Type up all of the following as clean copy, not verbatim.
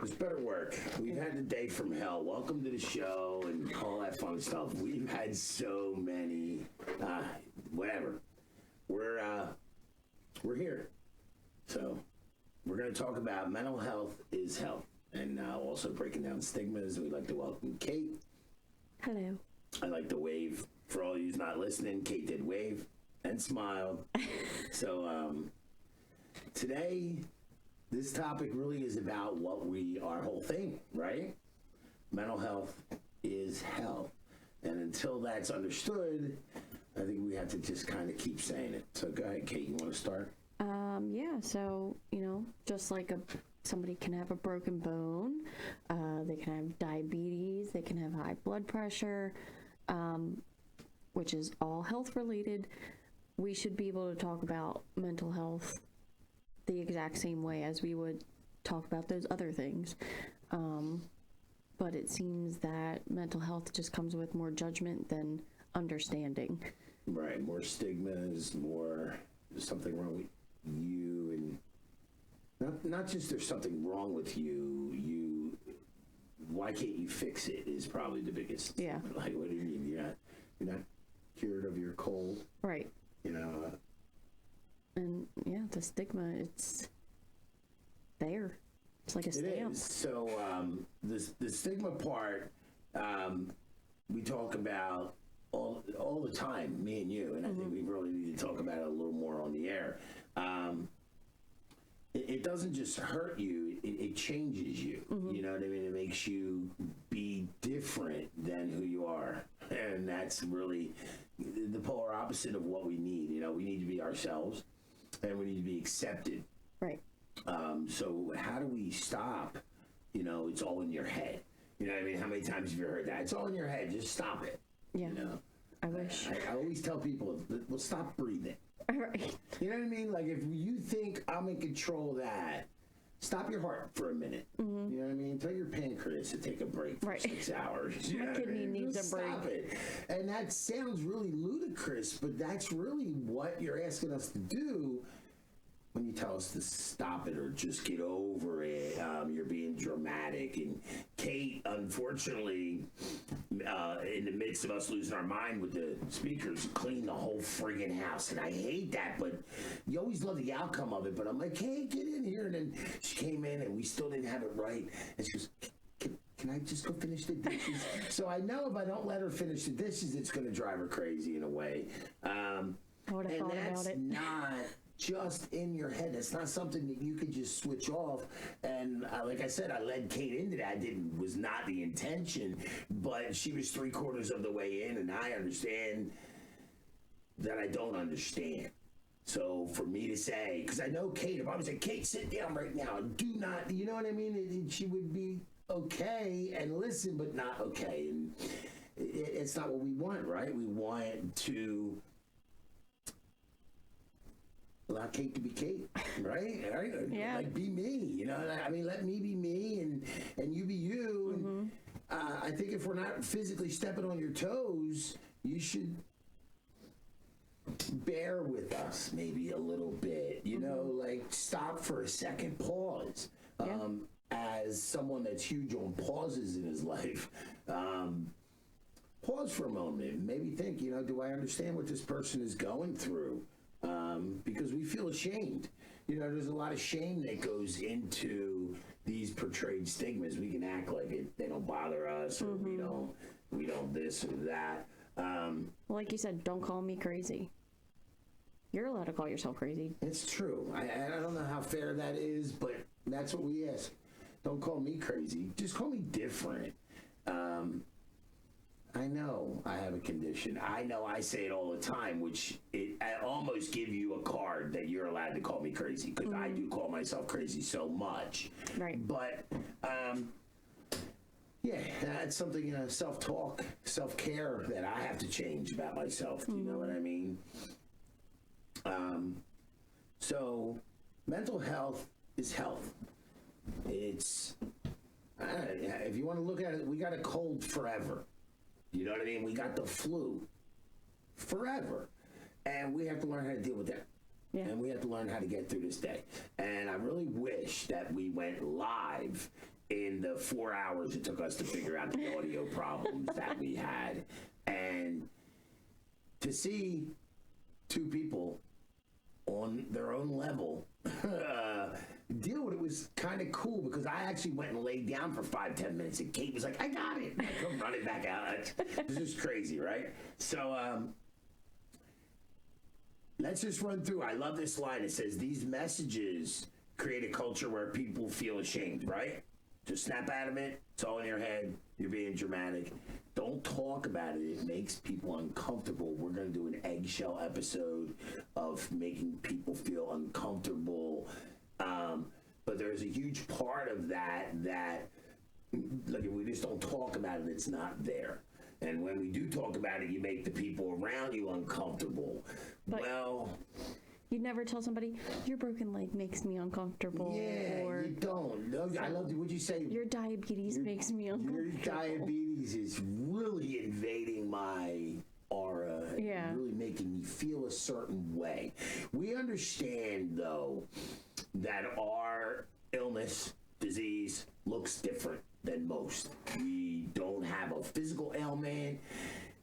This better work. We've had the day from hell. Welcome to the show and all that fun stuff. We've had so many, whatever. We're here. So we're going to talk about mental health is health, and also breaking down stigmas. We'd like to welcome Cait. Hello. I like to wave. For all you not listening, Cait did wave and smiled. So today, this topic really is about our whole thing, right? Mental health is health. And until that's understood, I think we have to just kind of keep saying it. So go ahead, Cait, you want to start? Yeah, so, just like somebody can have a broken bone, they can have diabetes, they can have high blood pressure, which is all health related. We should be able to talk about mental health the exact same way as we would talk about those other things. But it seems that mental health just comes with more judgment than understanding. Right, more stigmas, more there's something wrong with you, and not just there's something wrong with you, why can't you fix it is probably the biggest. Yeah. Like, what do you mean? You're not cured of your cold. Right. And yeah, the stigma, it's there. It's like a stamp. It is. So the stigma part, we talk about all the time, me and you, and I think we really need to talk about it a little more on the air. It doesn't just hurt you, it changes you. You know what I mean? It makes you be different than who you are. And that's really the polar opposite of what we need. We need to be ourselves, and we need to be accepted. Right. So how do we stop? It's all in your head. You know what I mean? How many times have you heard that? It's all in your head. Just stop it. Yeah. I wish. I always tell people, well, stop breathing. Right. You know what I mean? Like, if you think I'm in control of that, stop your heart for a minute. You know what I mean? Tell your pancreas to take a break for 6 hours. My kidney needs a break. Stop it. And that sounds really ludicrous, but that's really what you're asking us to do when you tell us to stop it or just get over it. You're being dramatic. And Cait, unfortunately, in the midst of us losing our mind with the speakers, cleaned the whole friggin' house. And I hate that, but you always love the outcome of it. But I'm like, hey, get in here. And then she came in and we still didn't have it right. And she goes, can I just go finish the dishes? So I know if I don't let her finish the dishes, it's going to drive her crazy in a way. I would have thought about it. And that's not just in your head. It's not something that you could just switch off. And like I said, I led Cait into that. Was not the intention, but she was 3/4 of the way in, and I understand that I don't understand. So for me to say, because I know Cait, if I was like, Cait, sit down right now and do not, you know what I mean? She would be okay and listen, but not okay. And it's not what we want, right? We want to allow Cait to be Cait, right? Yeah. Like, be me, I mean, let me be me and you be you. And I think if we're not physically stepping on your toes, you should bear with us maybe a little bit, like stop for a second, pause. As someone that's huge on pauses in his life, pause for a moment, maybe think, do I understand what this person is going through? Because we feel ashamed. There's a lot of shame that goes into these portrayed stigmas. We can act like they don't bother us, or we don't this or that. Well, like you said, don't call me crazy. You're allowed to call yourself crazy. It's true. I don't know how fair that is, but that's what we ask. Don't call me crazy. Just call me different. I know I have a condition. I know I say it all the time, which I almost give you a card that you're allowed to call me crazy, because I do call myself crazy so much. Right. But, yeah, that's something, self-talk, self-care that I have to change about myself. Do you know what I mean? So mental health is health. It's, if you want to look at it, we got a cold forever. You know what I mean? We got the flu forever. And we have to learn how to deal with that. Yeah. And we have to learn how to get through this day. And I really wish that we went live in the 4 hours it took us to figure out the audio problems that we had. And to see two people on their own level deal with it was kind of cool, because I actually went and laid down for 5-10 minutes and Cait was like, I got it. And I come running back out. This is crazy, right? So let's just run through. I love this line. It says, these messages create a culture where people feel ashamed, right? Just snap out of it. It's all in your head. You're being dramatic. Don't talk about it. It makes people uncomfortable. We're going to do an eggshell episode of making people feel uncomfortable. But there's a huge part of that, like, if we just don't talk about it, it's not there. And when we do talk about it, you make the people around you uncomfortable. But well, you'd never tell somebody, your broken leg makes me uncomfortable. Yeah, or you don't. No, I love, would you say? Your diabetes makes me uncomfortable. Your diabetes is really invading my aura. Yeah. And really making me feel a certain way. We understand, though, that our illness, disease, looks different than most. We don't have a physical ailment.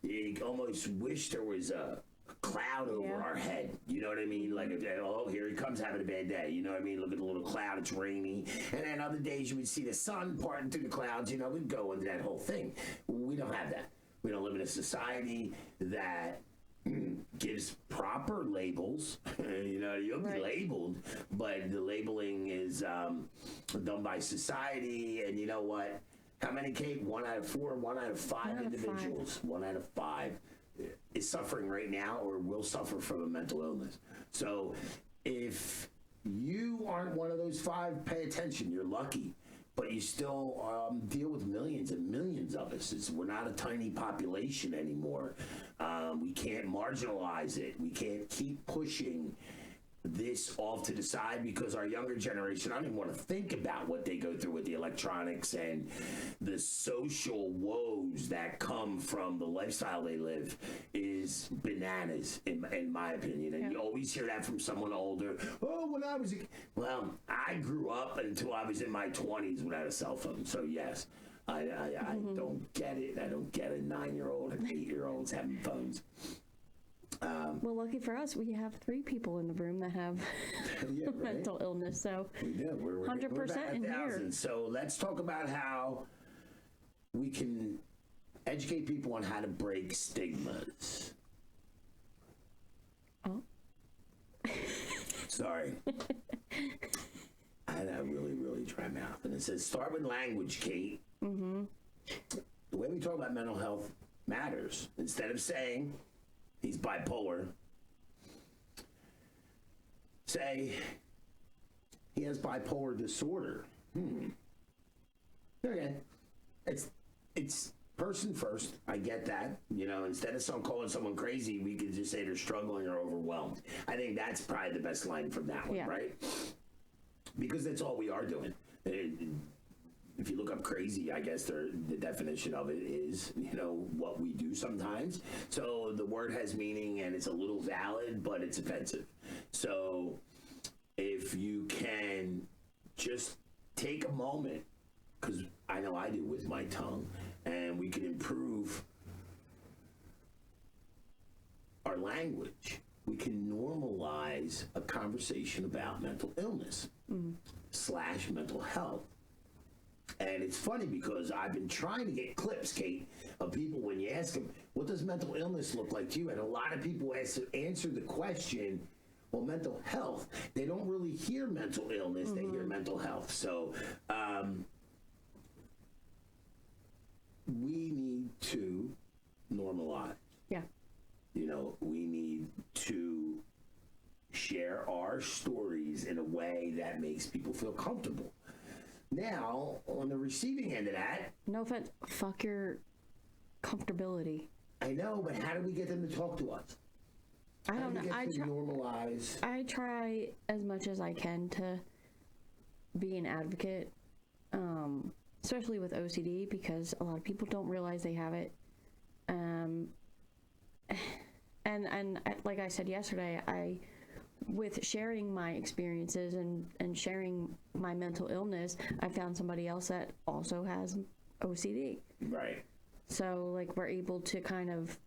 You almost wish there was a cloud over our head. You know what I mean? Like, oh, here he comes having a bad day. You know what I mean? Look at the little cloud. It's rainy. And then other days you would see the sun parting through the clouds. You know, we'd go into that whole thing. We don't have that. We don't live in a society that gives proper labels. You know, you'll be labeled, but the labeling is done by society. And you know what? How many, Cait? 1 out of 4, 1 out of 5 individuals, 1 out of 5 is suffering right now or will suffer from a mental illness. So if you aren't one of those 5, pay attention. You're lucky. But you still deal with millions and millions of us. We're not a tiny population anymore. We can't marginalize it. We can't keep pushing this off to the side, because our younger generation, I don't even want to think about what they go through with the electronics and the social woes that come from the lifestyle they live is bananas, in my opinion. And you always hear that from someone older. Oh, when I was well, I grew up until I was in my 20s without a cell phone. So yes, I don't get it. I don't get a 9-year-old and 8-year-olds having phones. Well, lucky for us, we have 3 people in the room that have mental illness. So we're 100% in here. So let's talk about how we can educate people on how to break stigmas. Oh. Sorry. I had a really, really dry mouth. And it says, start with language, Cait. Mm-hmm. The way we talk about mental health matters. Instead of saying he's bipolar, say he has bipolar disorder. Okay. It's person first. I get that. You know, instead of calling someone crazy, we could just say they're struggling or overwhelmed. I think that's probably the best line from that one, right? Because that's all we are doing. If you look up crazy, I guess the definition of it is, you know, what we do sometimes. So the word has meaning and it's a little valid, but it's offensive. So if you can just take a moment, because I know I do with my tongue, and we can improve our language. We can normalize a conversation about mental illness / mental health. And it's funny because I've been trying to get clips, Cait, of people when you ask them, what does mental illness look like to you? And a lot of people answer the question, well, mental health. They don't really hear mental illness, they hear mental health. So we need to normalize. Yeah. You know, we need to share our stories in a way that makes people feel comfortable. Now, on the receiving end of that... No offense, fuck your comfortability. I know, but how do we get them to talk to us? I don't know. Normalize. I try as much as I can to be an advocate, especially with OCD, because a lot of people don't realize they have it. And like I said yesterday, I with sharing my experiences and sharing my mental illness, I found somebody else that also has OCD. Right. So, like, we're able to kind of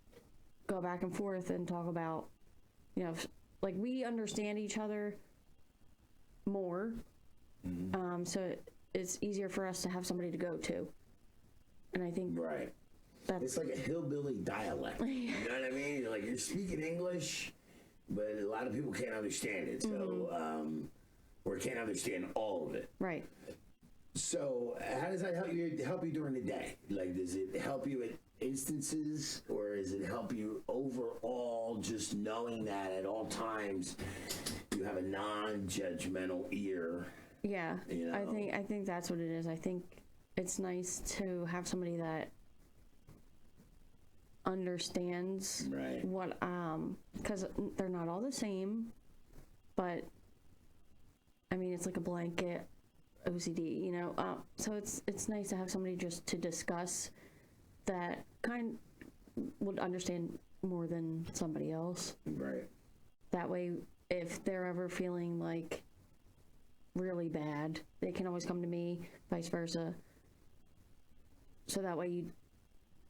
go back and forth and talk about, you know, like, we understand each other more. So it's easier for us to have somebody to go to. And I think Right. It's like a hillbilly dialect. You know what I mean? Like, you're speaking English, but a lot of people can't understand it. So, or can't understand all of it. right. So, how does that help you during the day? Like, does it help you at instances, or does it help you overall, just knowing that at all times you have a non-judgmental ear? Yeah, You know? I think that's what it is. I think it's nice to have somebody that understands Right. what because they're not all the same, but I mean it's like a blanket OCD, you know. So it's nice to have somebody just to discuss that would understand more than somebody else. Right. That way, if they're ever feeling like really bad, they can always come to me, vice versa. So that way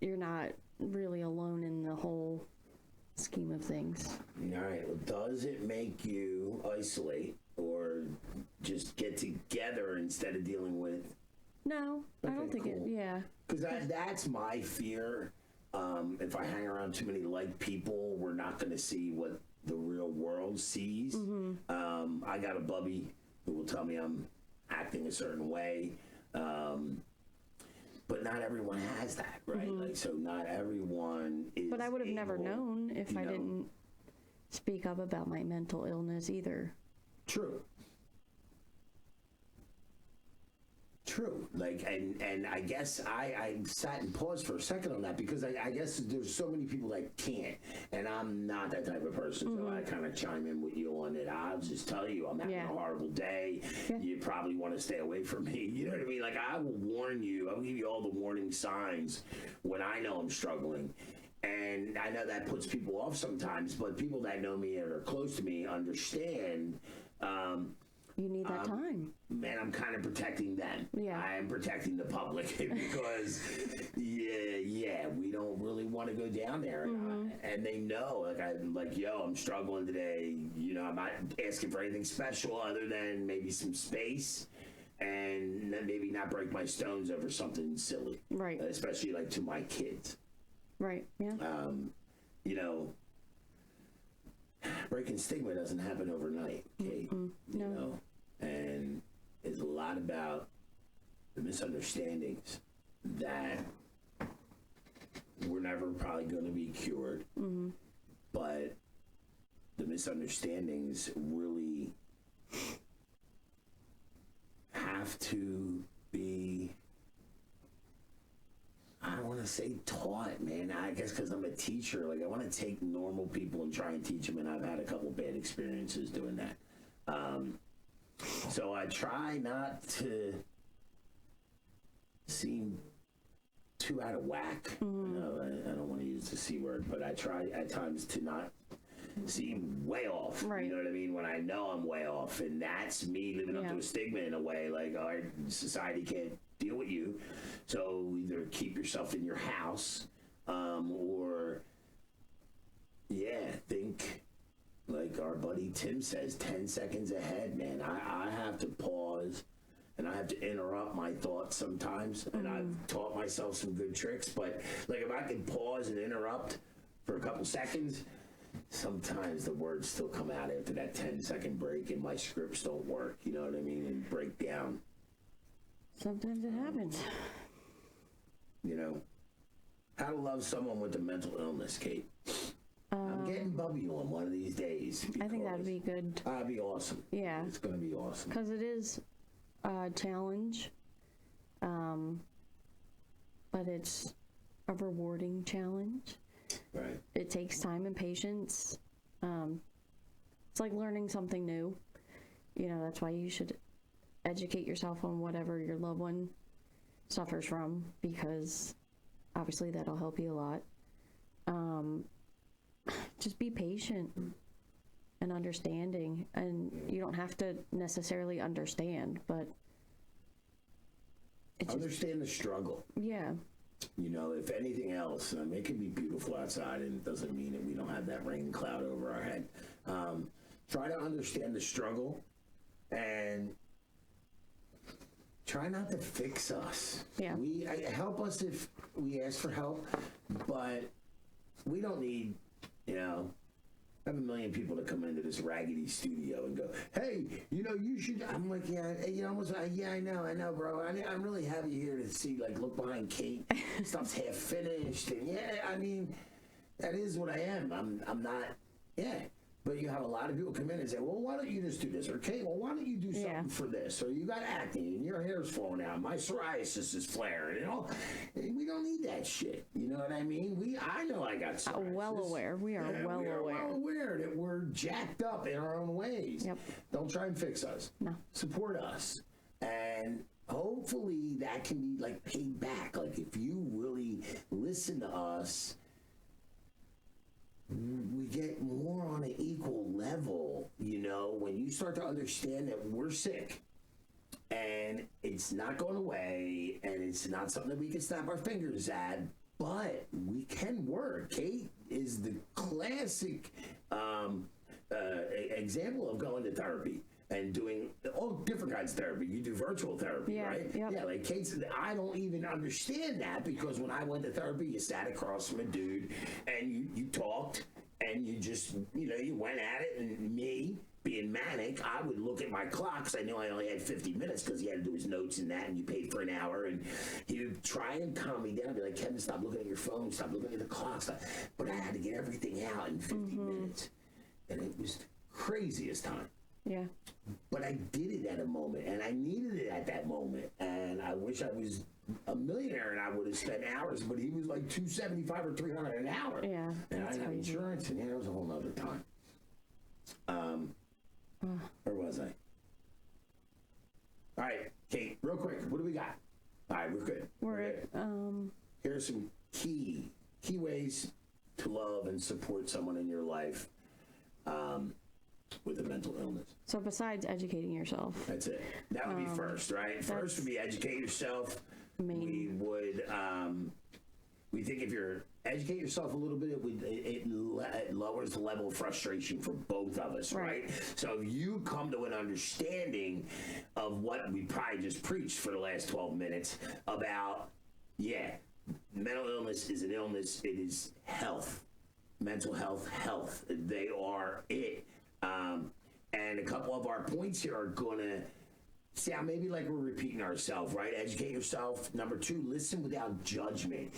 you're not really alone in the whole scheme of things. All right. Well, does it make you isolate or just get together instead of dealing with? No, I don't think it. cool. Yeah. Because that's my fear. If I hang around too many like people, we're not going to see what the real world sees. I got a bubby who will tell me I'm acting a certain way. But not everyone has that, right? Like, so not everyone is. But I would have never able, known if I didn't speak up about my mental illness either. True. Like, and I guess I sat and paused for a second on that because I guess there's so many people that can't, and I'm not that type of person, so I kind of chime in with you on it. I'll just tell you, I'm having a horrible day. You probably want to stay away from me. You know what I mean? Like, I will warn you. I'll give you all the warning signs when I know I'm struggling. And I know that puts people off sometimes, but people that know me and are close to me understand. You need that time. Man, I'm kind of protecting them. Yeah. I am protecting the public because, yeah, we don't really want to go down there. And they know, yo, I'm struggling today. You know, I'm not asking for anything special other than maybe some space and maybe not break my stones over something silly. Right. Especially, like, to my kids. Right. Yeah. You know, breaking stigma doesn't happen overnight, Cait. No. You know, and it's a lot about the misunderstandings that we're never probably going to be cured, but the misunderstandings really have to be, I don't want to say taught, man. I guess because I'm a teacher, like, I want to take normal people and try and teach them, and I've had a couple bad experiences doing that. So I try not to seem too out of whack. No, I don't want to use the C word, but I try at times to not seem way off. Right. You know what I mean? When I know I'm way off, and that's me living up to a stigma in a way, like, our society can't deal with you, so either keep yourself in your house, or think like our buddy Tim says, 10 seconds ahead, man. I have to pause and I have to interrupt my thoughts sometimes, and I've taught myself some good tricks, but like, if I can pause and interrupt for a couple seconds, sometimes the words still come out after that 10-second break and my scripts don't work, you know what I mean, and break down. Sometimes it happens. You know, how to love someone with a mental illness, Cait. I'm getting Bubby on one of these days. I think that'd be good. That'd be awesome. Yeah. It's going to be awesome. Because it is a challenge, but it's a rewarding challenge. Right. It takes time and patience. It's like learning something new. You know, that's why you should educate yourself on whatever your loved one suffers from, because obviously that'll help you a lot. Just be patient. and understanding. And you don't have to necessarily understand, but understand the struggle. Yeah. You know, if anything else, it can be beautiful outside, and it doesn't mean that we don't have that rain cloud over our head. Try to understand the struggle and try not to fix us. Yeah. Help us if we ask for help, but we don't need, I have a million people that come into this raggedy studio and go, hey, you should. I'm like, yeah, I know, bro. I'm really happy here to see, look behind Cait. Stuff's half finished. And that is what I am. I'm not, But you have a lot of people come in and say, well, why don't you just do this? Or, Cait, well, why don't you do something for this? Or you got acne and your hair's falling out. My psoriasis is flaring. We don't need that shit. You know what I mean? I know I got psoriasis. Well aware. We are well aware that we're jacked up in our own ways. Yep. Don't try and fix us. No. Support us. And hopefully that can be, paid back. If you really listen to us, we get more on an equal level, when you start to understand that we're sick and it's not going away and it's not something that we can snap our fingers at, but we can work. Cait is the classic example of going to therapy and doing all different kinds of therapy. You do virtual therapy, right? Yep. Yeah, Cait's, I don't even understand that, because when I went to therapy, you sat across from a dude and you talked and you just, you went at it. And me, being manic, I would look at my clock because I knew I only had 50 minutes because he had to do his notes and that, and you paid for an hour. And he would try and calm me down, be like, Kevin, stop looking at your phone, stop looking at the clock. But I had to get everything out in 50 minutes. And it was the craziest time. Yeah. But I did it at a moment, and I needed it at that moment. And I wish I was a millionaire and I would have spent hours, but he was like $275 or $300 an hour. Yeah. And I had insurance, and it was a whole nother time. Where was I? All right, Cait, real quick, what do we got? All right, we're good. We're good. Here are some key ways to love and support someone in your life with a mental illness. So besides educating yourself. That's it. That would be first, right? First would be educate yourself. We would, we think if you're educate yourself a little bit, it lowers the level of frustration for both of us, right? So if you come to an understanding of what we probably just preached for the last 12 minutes about, mental illness is an illness. It is health. Mental health. They are it. And a couple of our points here are going to sound maybe like we're repeating ourselves, right? Educate yourself. Number 2, listen without judgment.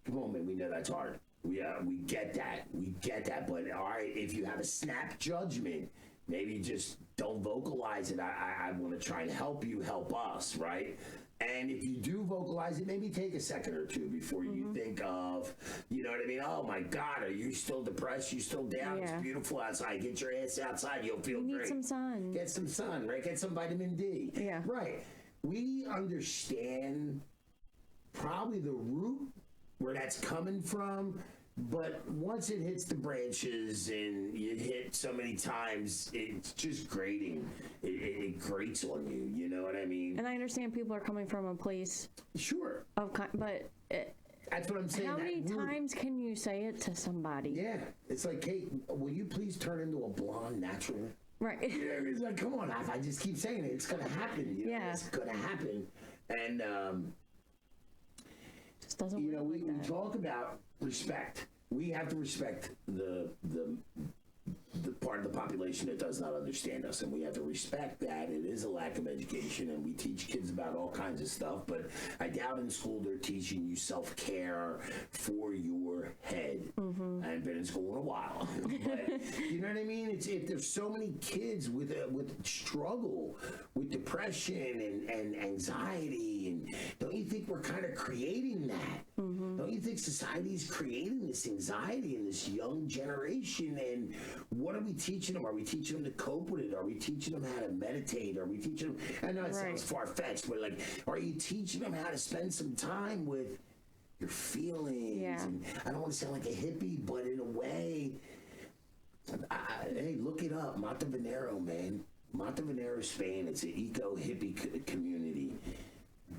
Come on, man, we know that's hard. We get that. We get that. But all right, if you have a snap judgment, maybe just don't vocalize it. I want to try and help you help us, right? And if you do vocalize it, maybe take a second or two before you think of, you know what I mean? Oh my God, are you still depressed? You still down? Yeah. It's beautiful outside. Get your ass outside. You'll feel great. Need some sun. Get some sun, right? Get some vitamin D. Yeah. Right. We understand probably the root where that's coming from, but once it hits the branches and you hit so many times, it's just grating. It grates on you. You know what I mean? And I understand people are coming from a place Sure. of, but That's what I'm saying. how many times can you say it to somebody? Yeah. It's like, Cait, will you please turn into a blonde naturally? Right. You know, it's like, come on, I just keep saying it. It's going to happen. You know? It's going to happen. And, just doesn't work we like that. talk about respect. We have to respect the part of the population that does not understand us, and we have to respect that. It is a lack of education, and we teach kids about all kinds of stuff, but I doubt in school they're teaching you self-care for your head. I haven't been in school in a while, but you know what I mean? If there's so many kids with struggle with depression and anxiety, and don't you think we're kind of creating that? Don't you think society's creating this anxiety in this young generation? And what are we teaching them? Are we teaching them to cope with it? Are we teaching them how to meditate? Are we teaching them? I know it sounds far-fetched, but are you teaching them how to spend some time with your feelings? Yeah. And I don't want to sound like a hippie, but in a way, Hey, look it up. Montevenero, man. Montevenero, Spain. It's an eco-hippie community.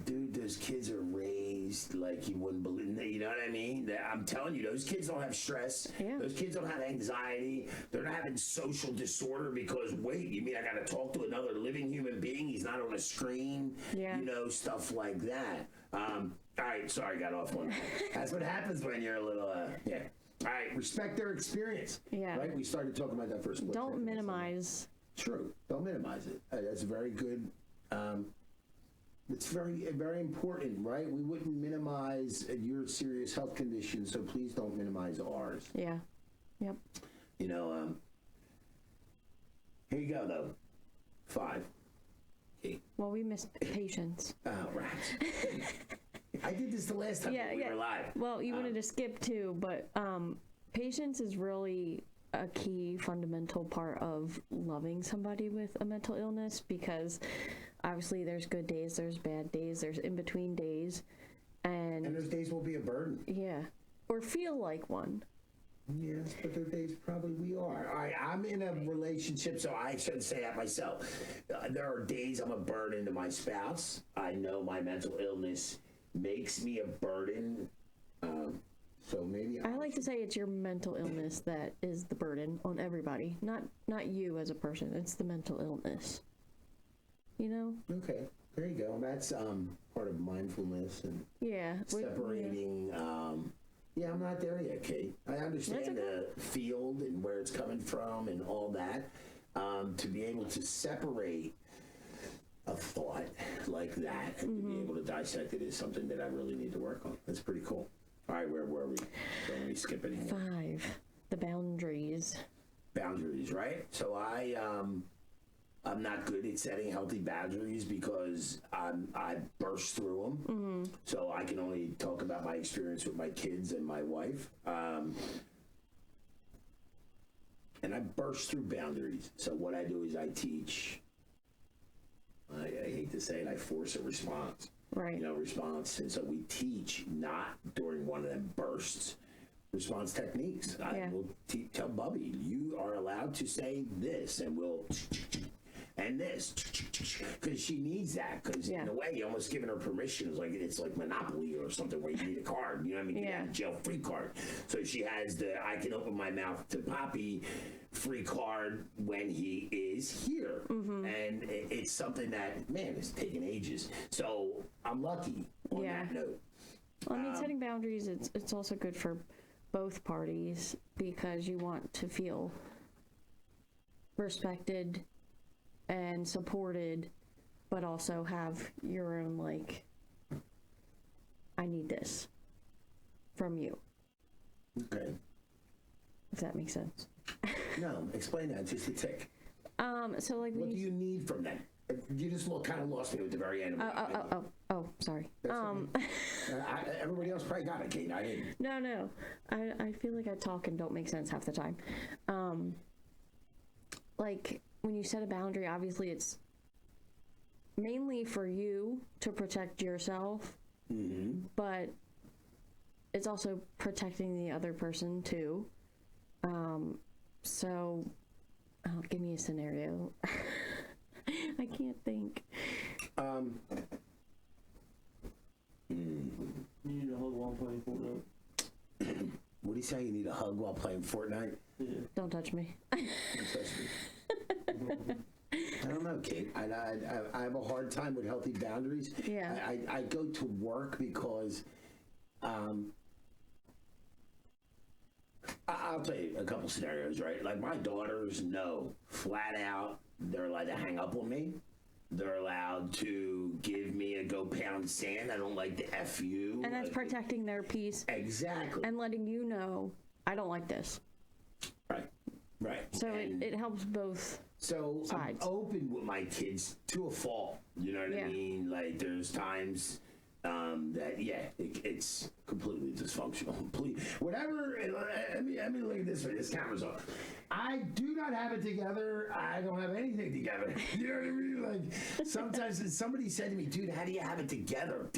Dude, those kids are raised like you wouldn't believe. You know what I mean? I'm telling you, those kids don't have stress. Yeah. Those kids don't have anxiety. They're not having social disorder because, wait, you mean I got to talk to another living human being? He's not on a screen. Yeah. You know, stuff like that. All right, sorry, got off one. That's what happens when you're a little, yeah. All right, respect their experience. Yeah. Right? We started talking about that first. Don't minimize. True. Don't minimize it. That's very good. It's very, very important, right? We wouldn't minimize your serious health condition, so please don't minimize ours. Yeah. Yep. You know, here you go, though. 5. Okay. Well, we missed patience. Oh, rats. I did this the last time we were live. Well, you wanted to skip too, but patience is really a key fundamental part of loving somebody with a mental illness, because obviously there's good days, there's bad days, there's in-between days, and those days will be a burden. Yeah. Or feel like one. Yes, but there are days probably we are. All right, I'm in a relationship, so I shouldn't say that myself. There are days I'm a burden to my spouse. I know my mental illness makes me a burden. So maybe I like to say it's your mental illness that is the burden on everybody, not you as a person. It's the mental illness. You know? Okay, there you go. That's part of mindfulness and separating. Yeah, I'm not there yet, Cait. I understand the field and where it's coming from and all that. To be able to separate a thought like that and to be able to dissect it is something that I really need to work on. That's pretty cool. All right, where were we? Don't we skip anything? 5, the boundaries. Boundaries, right? So I'm not good at setting healthy boundaries because I burst through them. Mm-hmm. So I can only talk about my experience with my kids and my wife. And I burst through boundaries. So what I do is I teach. I hate to say it, I force a response. Right. You know, response. And so we teach not during one of them bursts. Response techniques. I will tell Bubby, you are allowed to say this, and we'll and this, because she needs that. Because in a way, you're almost giving her permission. It's like Monopoly or something where you need a card. You know what I mean? You have a jail-free card. So she has the I can open my mouth to Poppi free card when he is here. Mm-hmm. And it's something that, man, it's taken ages. So I'm lucky on that note. Well, I mean, setting boundaries, it's also good for both parties because you want to feel respected and supported, but also have your own, like, I need this from you. Okay. If that makes sense. No, explain that just a tick. So like, what do you need from them? You just kind of lost me at the very end. Oh, sorry. Okay. Everybody else probably got it, Cait. I didn't. No. I feel like I talk and don't make sense half the time. Like, when you set a boundary, obviously it's mainly for you to protect yourself, but it's also protecting the other person too. So, give me a scenario. I can't think. You need a hug while playing Fortnite. What do you say? You need a hug while playing Fortnite? Yeah. Don't touch me. Don't touch me. I don't know, Cait. I have a hard time with healthy boundaries. Yeah. I go to work because I'll tell you a couple scenarios, right? Like, my daughters know flat out they're allowed to hang up on me. They're allowed to give me a go pound sand. I don't like the F you. And that's protecting their peace. Exactly. And letting you know, I don't like this. Right. So it helps both sides. I'm open with my kids to a fault. You know what I mean? Like, there's times that, it's completely dysfunctional. Please, whatever. I mean, look at this way. This camera's on. I do not have it together. I don't have anything together. You know what I mean? Like sometimes somebody said to me, "Dude, how do you have it together?"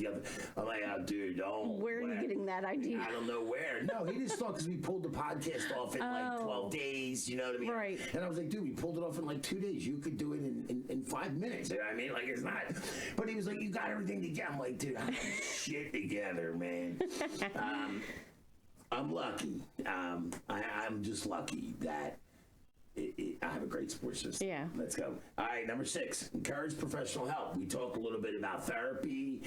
I'm like, "Oh, dude, don't." Where are you getting that idea? I don't know where. No, he just thought because we pulled the podcast off in like 12 days. You know what I mean? Right. And I was like, "Dude, we pulled it off in like 2 days. You could do it in 5 minutes." You know what I mean? Like it's not. But he was like, "You got everything together." I'm like, "Dude, I have shit together, man." I'm lucky. I'm just lucky that I have a great support system. Yeah. Let's go. All right, number 6, encourage professional help. We talked a little bit about therapy.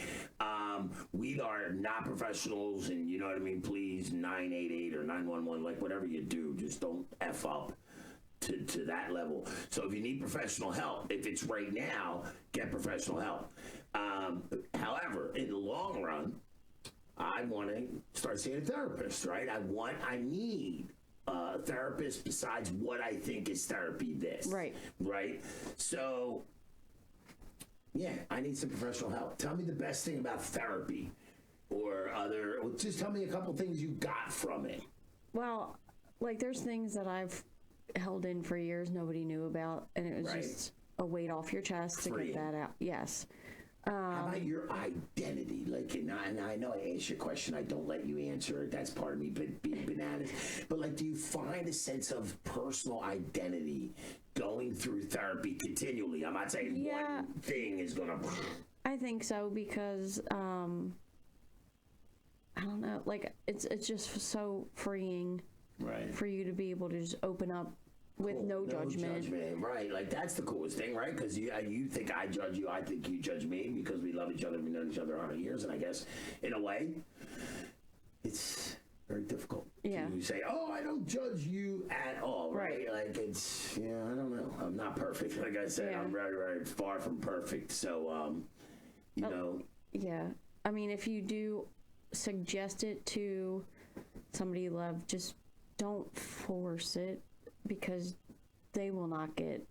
We are not professionals, and you know what I mean? Please, 988 or 911, like whatever you do, just don't F up to that level. So if you need professional help, if it's right now, get professional help. However, in the long run, I want to start seeing a therapist, right? I need a therapist besides what I think is therapy this. Right? So, yeah, I need some professional help. Tell me the best thing about therapy or just tell me a couple things you got from it. Well, like there's things that I've held in for years nobody knew about, and it was just a weight off your chest to get that out. Yes. How about your identity? Like, and I know I asked you a question. I don't let you answer it. That's part of me being bananas. But, like, do you find a sense of personal identity going through therapy continually? I'm not saying one thing is going to... I think so because, I don't know. Like, it's just so freeing for you to be able to just open up with no judgment. Right? Like that's the coolest thing, right? Because you think I judge you, I think you judge me because we love each other, we've known each other 100 years, and I guess in a way, it's very difficult to say, "Oh, I don't judge you at all." Right? Like it's I don't know. I'm not perfect. Like I said, I'm very, very far from perfect. So, you know. Yeah, I mean, if you do suggest it to somebody you love, just don't force it. Because they will not get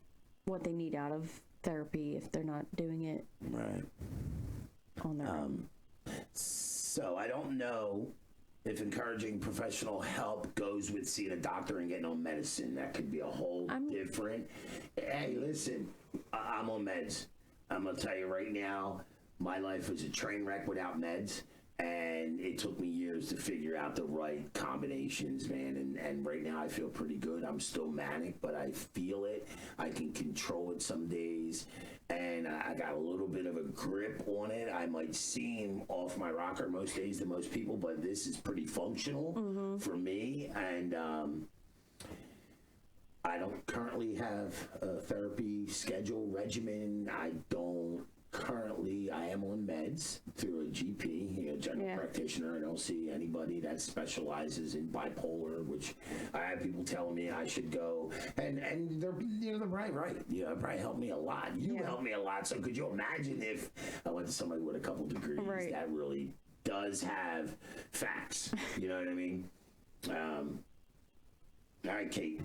what they need out of therapy if they're not doing it on their own. So I don't know if encouraging professional help goes with seeing a doctor and getting on medicine. That could be a whole different... Hey, listen, I'm on meds. I'm going to tell you right now, my life was a train wreck without meds. And it took me years to figure out the right combinations, man. And right now I feel pretty good. I'm still manic, but I feel it. I can control it some days. And I got a little bit of a grip on it. I might seem off my rocker most days to most people, but this is pretty functional for me. And I don't currently have a therapy schedule regimen. I am on meds through a GP, general practitioner. I don't see anybody that specializes in bipolar, which I have people telling me I should go. And they're right. Yeah, it probably helped me a lot. You helped me a lot. So could you imagine if I went to somebody with a couple degrees that really does have facts? You know what I mean? All right, Cait.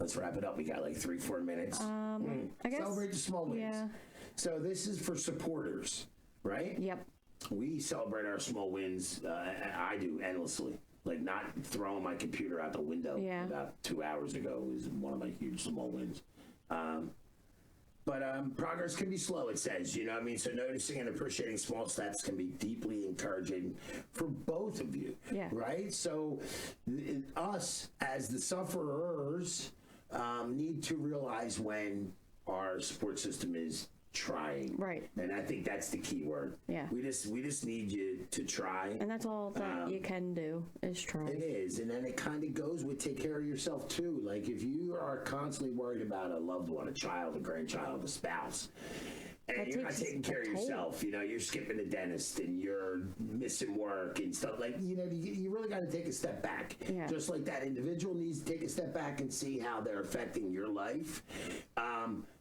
Let's wrap it up. We got like 3-4 minutes. I guess celebrate the small wins. Yeah. So this is for supporters, right? Yep. We celebrate our small wins. I do endlessly. Like not throwing my computer out the window about 2 hours ago is one of my huge small wins. But progress can be slow, it says. You know what I mean? So noticing and appreciating small steps can be deeply encouraging for both of you. Yeah. Right? So us as the sufferers need to realize when our support system is trying. Right. And I think that's the key word. Yeah. We just need you to try. And that's all that you can do is try. It is. And then it kind of goes with take care of yourself too. Like if you are constantly worried about a loved one, a child, a grandchild, a spouse, and you're not taking care of yourself, you're skipping the dentist and you're missing work and stuff like, you really got to take a step back. Yeah. Just like that individual needs to take a step back and see how they're affecting your life.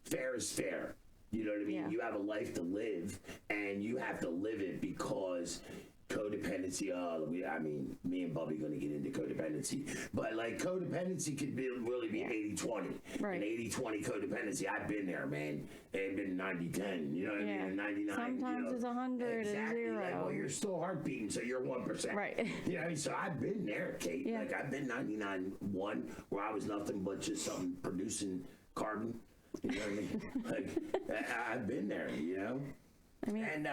Fair is fair. You know what I mean? Yeah. You have a life to live, and you have to live it because codependency codependency. Me and Bubby going to get into codependency, but like codependency could really be 80-20. Right. And 80-20 codependency. I've been there, man. It's been 90-10. You know what I mean? And 99. Sometimes it's 100 exactly. and 0. Like, well, you're still heart beating, so you're 1%. Right. You know what I mean? So I've been there, Cait. Yeah. Like I've been 99-1, where I was nothing but just something producing carbon. You know what I mean? Like I've been there. You know. I mean, And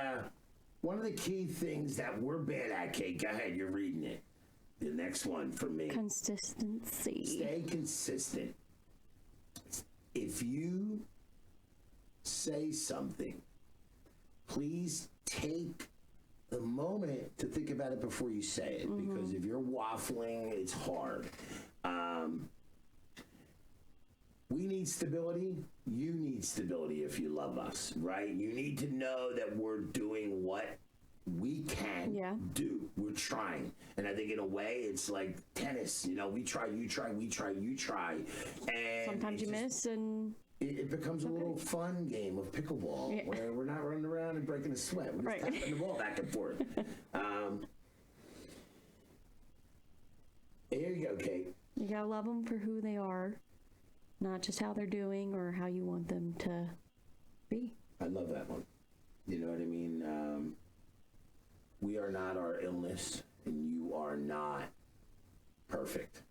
one of the key things that we're bad at, Cait, go ahead, you're reading it. The next one for me. consistency. Stay consistent. If you say something, please take the moment to think about it before you say it, because if you're waffling, it's hard. We need stability. You need stability if you love us, right? You need to know that we're doing what we can do. We're trying. And I think in a way, it's like tennis. You know, we try, you try, we try, you try. And Sometimes you miss, and it becomes a little fun game of pickleball where we're not running around and breaking a sweat. We're just tapping the ball back and forth. Here you go, Cait. you gotta love them for who they are, not just how they're doing or how you want them to be. I love that one. You know what I mean? We are not our illness, and you are not perfect.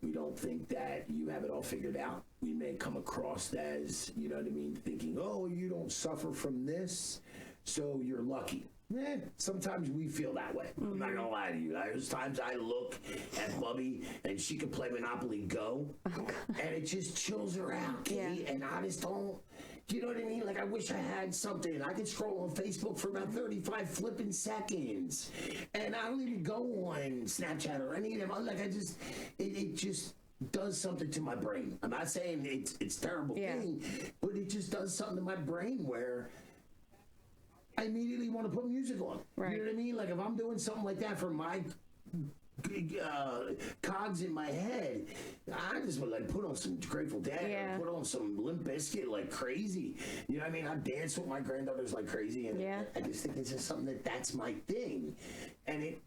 We don't think that you have it all figured out. We may come across as, you know what I mean, thinking, oh, you don't suffer from this, so you're lucky. Sometimes we feel that way. I'm not gonna lie to you. There's times I look at Bubby and she can play Monopoly Go, and it just chills her out, Cait. And I just don't. You know what I mean? Like, I wish I had something. I could scroll on Facebook for about 35 flipping seconds, and I don't even go on Snapchat or any of them. Like, it just does something to my brain. I'm not saying it's a terrible thing, but it just does something to my brain where I immediately want to put music on. Right. You know what I mean? Like, if I'm doing something like that for my cogs in my head, I just would like put on some Grateful Dead or put on some Limp Bizkit like crazy. You know what I mean? I dance with my granddaughters like crazy, and I just think it's just something that's my thing, and it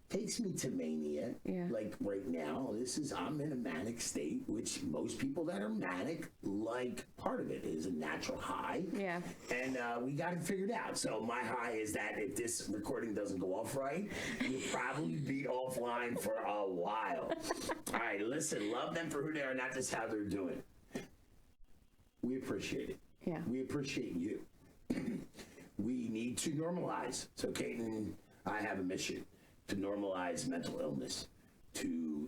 takes me to mania. Like right now, I'm in a manic state, which most people that are manic, like, part of it is a natural high. And we got it figured out. So my high is that if this recording doesn't go off right, you'll probably be offline for a while. All right, listen, love them for who they are, not just how they're doing. We appreciate it. We appreciate you. We need to normalize. So Cait and I have a mission to normalize mental illness, to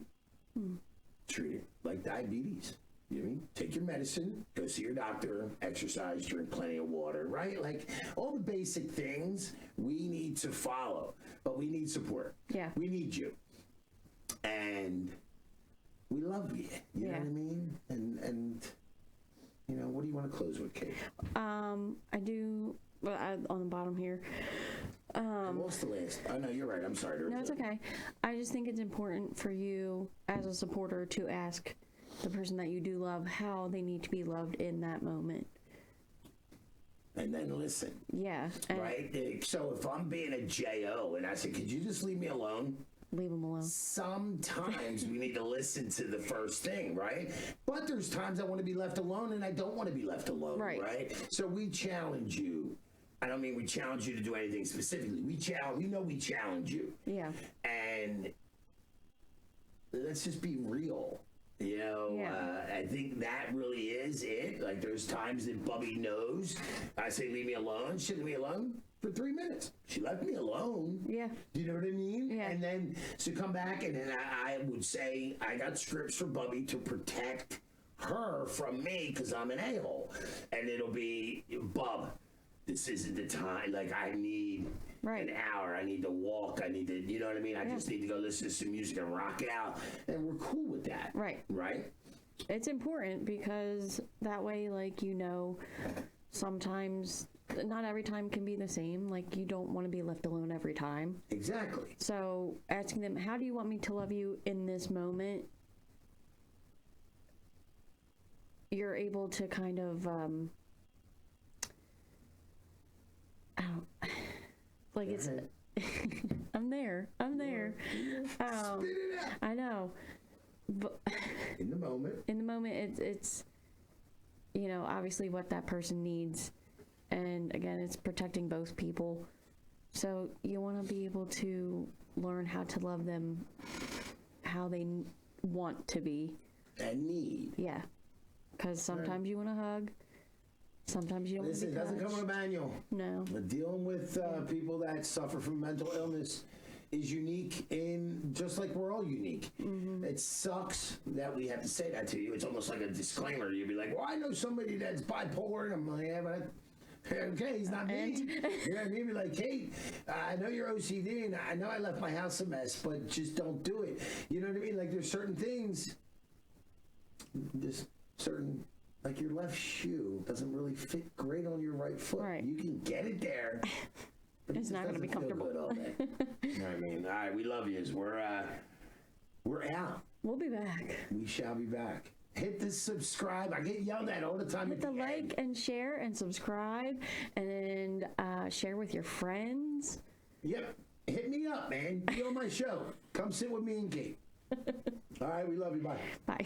treat it like diabetes. You know what I mean? Take your medicine, go see your doctor, exercise, drink plenty of water, right? Like, all the basic things we need to follow, but we need support. We need you. And we love you. You know what I mean? And you know, what do you want to close with, Cait? I do, on the bottom here. What's the last? Oh, no, you're right. I'm sorry. No, it's okay. I just think it's important for you as a supporter to ask the person that you do love how they need to be loved in that moment. And then listen. Right? So if I'm being a J.O. and I say, could you just leave me alone? Leave them alone. Sometimes we need to listen to the first thing, right? But there's times I want to be left alone and I don't want to be left alone, right? So we challenge you. I don't mean we challenge you to do anything specifically. We challenge you. And let's just be real. You know, I think that really is it. Like, there's times that Bubby knows. I say, leave me alone. She leave me alone for 3 minutes. She left me alone. Do you know what I mean? And then to come back, and then I would say, I got scripts for Bubby to protect her from me because I'm an a-hole. And it'll be, Bub, this isn't the time. Like, I need an hour. I need to walk. I need to, you know what I mean? I just need to go listen to some music and rock out. And we're cool with that. Right? It's important because that way, like, you know, sometimes, not every time can be the same. Like, you don't want to be left alone every time. Exactly. So asking them, how do you want me to love you in this moment? You're able to kind of, I don't, like, it's I'm there. I'm there. Spit it out. I know. But In the moment. it's obviously what that person needs. And again, it's protecting both people. So you want to be able to learn how to love them how they want to be. And need. Yeah. Because sometimes you want to hug. Sometimes you don't want to Listen, be it doesn't come touched. with a manual. No. But dealing with people that suffer from mental illness is unique, in just like we're all unique. It sucks that we have to say that to you. It's almost like a disclaimer. You'd be like, well, I know somebody that's bipolar. And I'm like, yeah, but okay, he's not me. You know what I mean? Be like, Cait, I know you're OCD, and I know I left my house a mess, but just don't do it. You know what I mean? Like, there's certain things, like your left shoe doesn't really fit great on your right foot. Right. You can get it there. But It's not going to be comfortable. Good all day. You know what I mean? All right, we love yous. We're out. We'll be back. We shall be back. Hit the subscribe. I get yelled at all the time. Hit the like and share and subscribe, and share with your friends. Yep. Hit me up, man. Be on my show. Come sit with me and Cait. All right, we love you. Bye. Bye.